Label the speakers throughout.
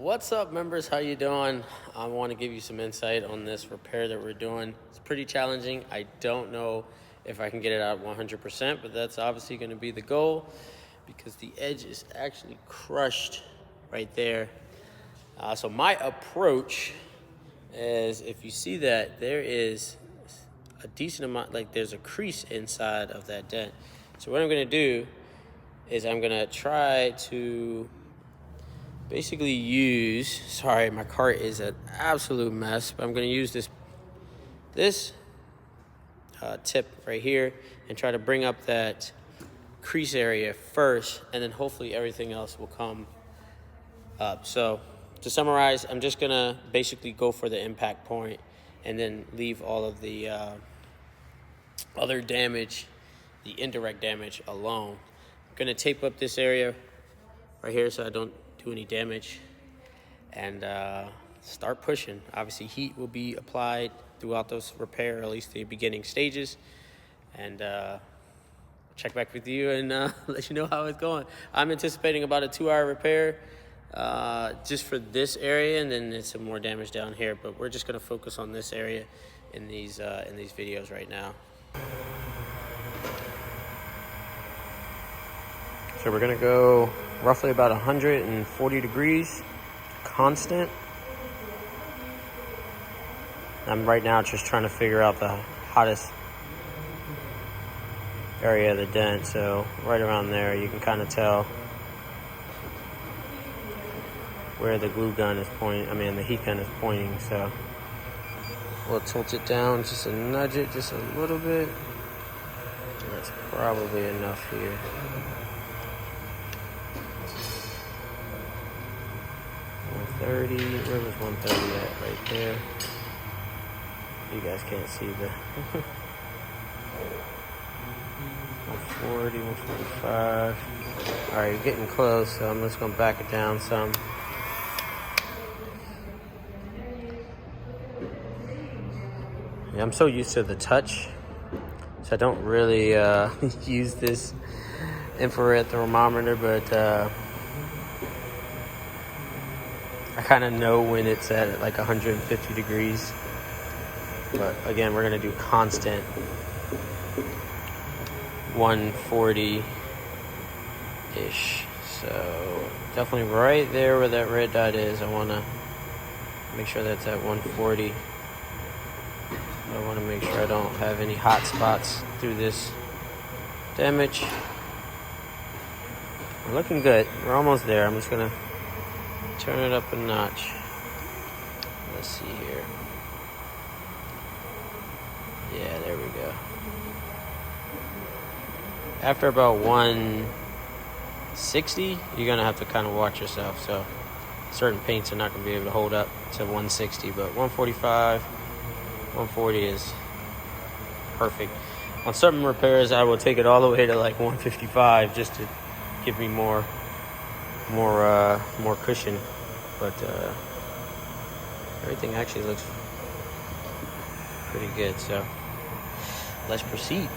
Speaker 1: What's up, members? How you doing? I want to give you some insight on this repair that we're doing. It's pretty challenging. I don't know if I can get it out 100%, but that's obviously going to be the goal because the edge is actually crushed right there. So my approach is, if you see that there is a decent amount, like there's a crease inside of that dent. So what I'm going to do is I'm going to try to basically use, sorry, my cart is an absolute mess, but I'm going to use this tip right here and try to bring up that crease area first, and then hopefully everything else will come up. So to summarize, I'm just going to basically go for the impact point and then leave all of the other damage, the indirect damage, alone. I'm going to tape up this area right here so I don't do any damage, and start pushing. Obviously heat will be applied throughout this repair, or at least the beginning stages, and check back with you and let you know how it's going. I'm anticipating about a 2-hour repair just for this area, and then there's some more damage down here, but we're just going to focus on this area in these videos right now. So we're going to go roughly about 140 degrees, constant. I'm right now just trying to figure out the hottest area of the dent. So right around there, you can kind of tell where the glue gun is pointing. The heat gun is pointing. So we'll tilt it down just to nudge it just a little bit. That's probably enough here. Where was 130 at? Right there. You guys can't see the 140, 145. All right, you're getting close, so I'm just gonna back it down some. Yeah, I'm so used to the touch, so I don't really use this infrared thermometer, but I kind of know when it's at like 150 degrees. But again, we're going to do constant 140-ish. So definitely right there where that red dot is. I want to make sure that's at 140. I want to make sure I don't have any hot spots through this damage. We're looking good. We're almost there. I'm just going to turn it up a notch. Let's see here. Yeah, there we go. After about 160, you're gonna have to kind of watch yourself. So certain paints are not gonna be able to hold up to 160, but 145, 140 is perfect. On certain repairs, I will take it all the way to like 155 just to give me more cushion, but everything actually looks pretty good, so let's proceed.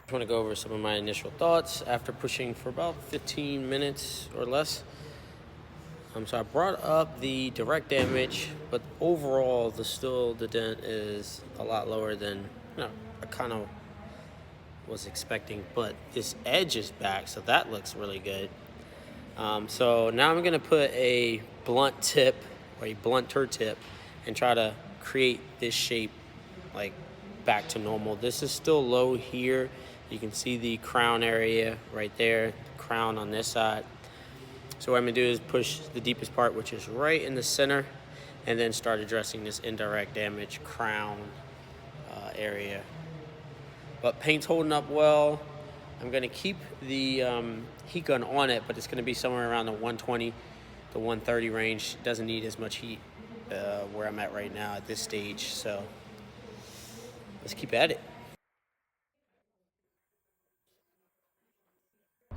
Speaker 1: I want to go over some of my initial thoughts after pushing for about 15 minutes or less. So I brought up the direct damage, but overall, the dent is a lot lower than I kind of was expecting. But this edge is back, so that looks really good. So now I'm going to put a blunt tip or a blunter tip and try to create this shape like back to normal. This is still low here. You can see the crown area right there, the crown on this side. So what I'm gonna do is push the deepest part, which is right in the center, and then start addressing this indirect damage crown area. But paint's holding up well. I'm gonna keep the heat gun on it, but it's gonna be somewhere around the 120 to 130 range. Doesn't need as much heat where I'm at right now at this stage. So let's keep at it.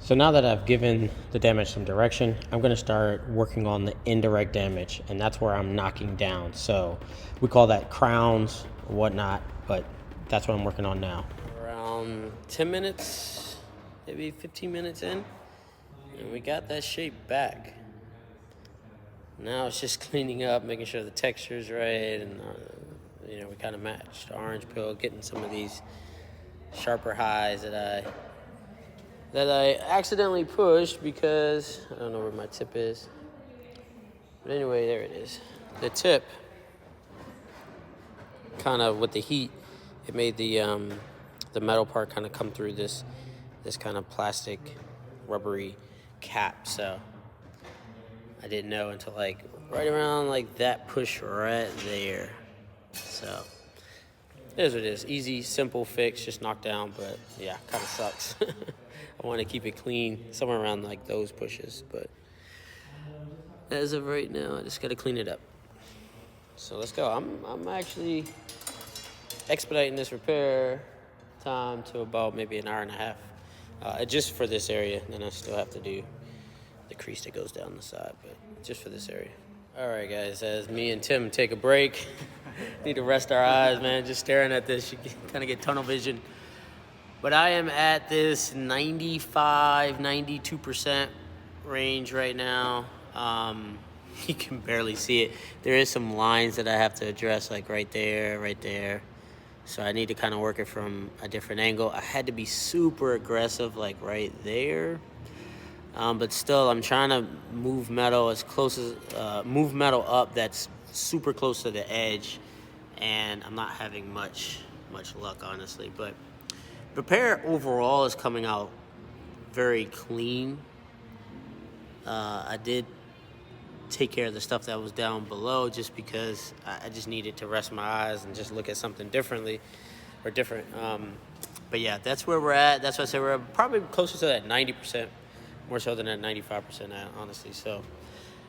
Speaker 1: So now that I've given the damage some direction, I'm going to start working on the indirect damage, and that's where I'm knocking down. So we call that crowns or whatnot, but that's what I'm working on now. Around 10 minutes, maybe 15 minutes in, and we got that shape back. Now it's just cleaning up, making sure the texture's right, and we kind of matched orange peel, getting some of these sharper highs that I accidentally pushed because I don't know where my tip is. But anyway, there it is. The tip, kind of with the heat, it made the metal part kind of come through this kind of plastic rubbery cap. So I didn't know until like right around like that push right there. So it is what it is. Easy, simple fix, just knock down, but yeah, kind of sucks. I want to keep it clean, somewhere around like those pushes, but as of right now, I just got to clean it up. So let's go. I'm actually expediting this repair time to about maybe an hour and a half, just for this area. Then I still have to do the crease that goes down the side, but just for this area. All right, guys, as me and Tim take a break, need to rest our eyes, man. Just staring at this, you kind of get tunnel vision. But I am at this 95, 92% range right now. You can barely see it. There is some lines that I have to address, like right there. So I need to kind of work it from a different angle. I had to be super aggressive, like right there. But still, I'm trying to move metal as close as, move metal up that's super close to the edge. And I'm not having much luck, honestly. But repair overall is coming out very clean. I did take care of the stuff that was down below just because I just needed to rest my eyes and just look at something different. But yeah, that's where we're at. That's why I say we're probably closer to that 90%, more so than that 95%, honestly. So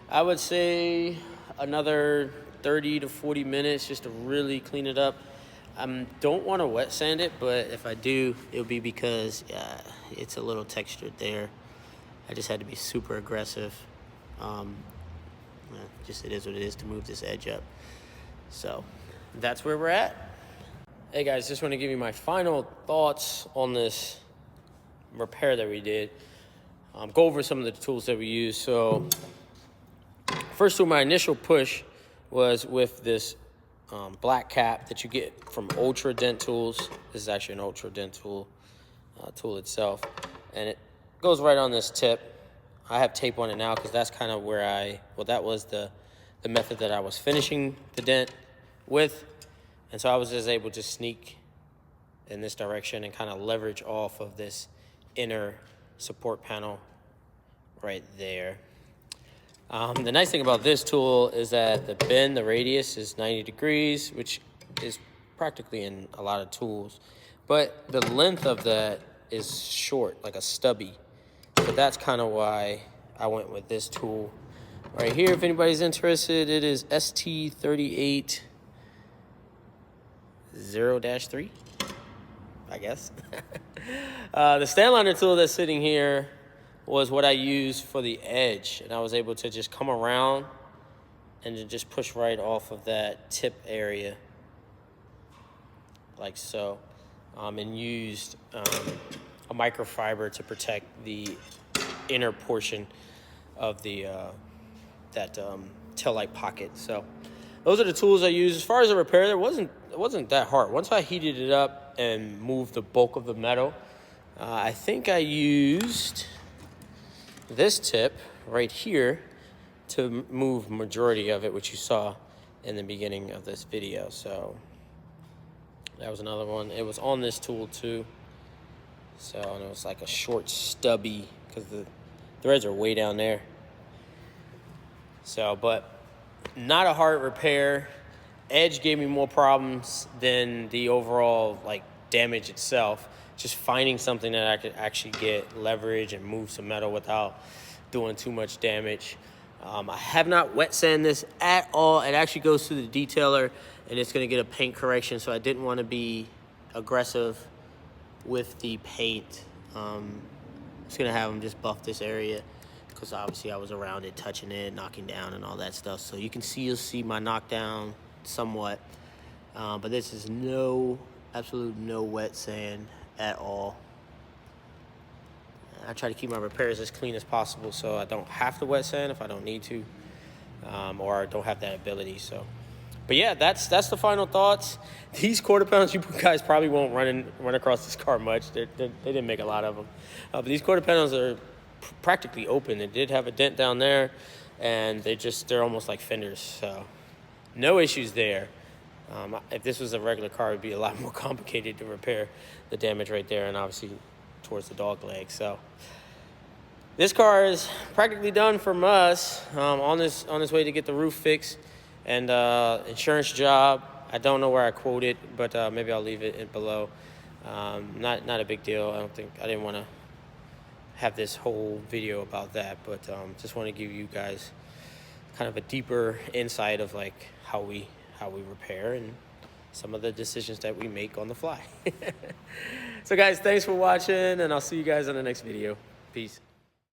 Speaker 1: I would say another 30 to 40 minutes just to really clean it up. I don't want to wet sand it, but if I do, it'll be because it's a little textured there. I just had to be super aggressive. Just it is what it is to move this edge up. So that's where we're at. Hey guys, just want to give you my final thoughts on this repair that we did. Go over some of the tools that we used. So first tool, my initial push was with this black cap that you get from Ultra Dent tools. This is actually an Ultra Dent tool itself, and it goes right on this tip. I have tape on it now because that's kind of where that was the method that I was finishing the dent with, and so I was just able to sneak in this direction and kind of leverage off of this inner support panel right there. The nice thing about this tool is that the radius is 90 degrees, which is practically in a lot of tools. But the length of that is short, like a stubby. So that's kind of why I went with this tool right here. If anybody's interested, it is ST38 0-3, I guess. The stand liner tool that's sitting here was what I used for the edge, and I was able to just come around and to just push right off of that tip area like so, and used a microfiber to protect the inner portion of the tail light pocket. So those are the tools I used. As far as the repair, it wasn't that hard. Once I heated it up and moved the bulk of the metal, I think I used this tip right here to move majority of it, which you saw in the beginning of this video. So that was another one. It was on this tool too. So, and it was like a short stubby because the threads are way down there. So, but not a hard repair. Edge gave me more problems than the overall like damage itself. Just finding something that I could actually get leverage and move some metal without doing too much damage. I have not wet sand this at all. It actually goes to the detailer and it's going to get a paint correction. So I didn't want to be aggressive with the paint. Just gonna have them just buff this area because obviously I was around it, touching it, knocking down and all that stuff. So you'll see my knockdown somewhat. But this is absolute no wet sand at all. I try to keep my repairs as clean as possible so I don't have to wet sand if I don't need to, or I don't have that ability. So, but yeah, that's the final thoughts. These quarter pounds, you guys probably won't run across this car much. They didn't make a lot of them. But these quarter pounds are practically open. They did have a dent down there, and they're almost like fenders. So no issues there. If this was a regular car, it would be a lot more complicated to repair the damage right there, and obviously towards the dog leg. So this car is practically done from us, on this way to get the roof fixed and insurance job. I don't know where I quoted, but maybe I'll leave it below. Not a big deal. I didn't want to have this whole video about that, but just want to give you guys kind of a deeper insight of like how we repair and some of the decisions that we make on the fly. So guys, thanks for watching, and I'll see you guys in the next video. Peace.